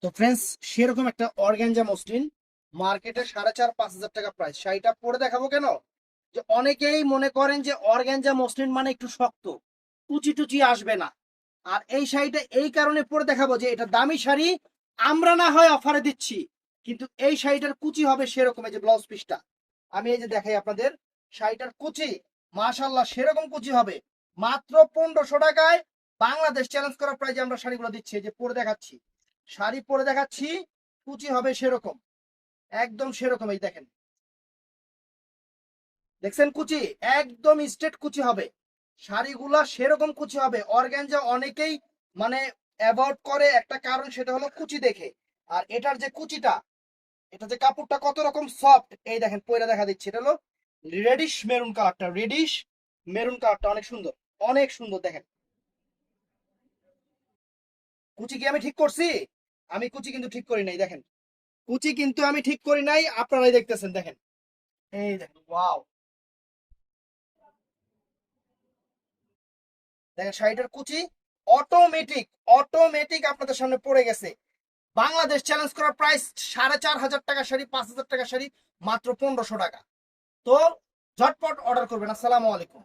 তো ফ্রেন্ডস, সেরকম একটা অর্গানজা মসলিন মার্কেটে 4,500-5,000 টাকা প্রাইস। শাড়িটা পরে দেখাবো কেন, যে অনেকেই মনে করেন যে অর্গানজা মসলিন মানে একটু শক্ত, কুচি টুচি আসবে না। আর এই শাড়িটা এই কারণে পরে দেখাবো যে এটা দামি শাড়ি, আমরা না হয় অফারে দিচ্ছি, কিন্তু এই শাড়িটার কুচি হবে সেরকম। এই যে ব্লাউজ পিসটা আমি এই যে দেখাই আপনাদের, শাড়িটার কুচি মাশাল্লাহ সেরকম কুচি হবে। মাত্র 1500 টাকায় বাংলাদেশ চ্যালেঞ্জ করার প্রাইজে আমরা শাড়িগুলো দিচ্ছি। এই যে পরে দেখাচ্ছি, শাড়ি পরে দেখাচ্ছি, কুচি হবে সেরকম, একদম সেরকম। এই দেখেন, দেখছেন কুচি, একদম স্ট্রেট কুচি হবে। শাড়িগুলা সেরকম কুচি হবে। অর্গানজা অনেকেই মানে অ্যাভয়েড করে একটা কারণ, সেটা হলো কুচি দেখে। আর এটার যে কুচিটা, এটা যে কাপড়টা কত রকম সফট, এই দেখেন পয়লা দেখা দিচ্ছে, এটা হলো রেডিশ মেরুন কালারটা, রেডিশ মেরুন কালারটা অনেক সুন্দর, অনেক সুন্দর। দেখেন কুচি কি আমি ঠিক করছি? আমি কুচি কিন্তু ঠিক করি নাই, দেখেন কুচি কিন্তু আমি ঠিক করি নাই, আপনারাই দেখতেছেন। দেখেন, এই দেখেন, ওয়াও, দেখেন শাড়িটার কুচি অটোমেটিক, অটোমেটিক আপনাদের সামনে পড়ে গেছে। বাংলাদেশ চ্যালেঞ্জ করার প্রাইস 4,500 টাকা শাড়ি, 5,000 টাকা শাড়ি মাত্র 1500 টাকা। তো ঝটপট অর্ডার করবেন। আসসালামু আলাইকুম।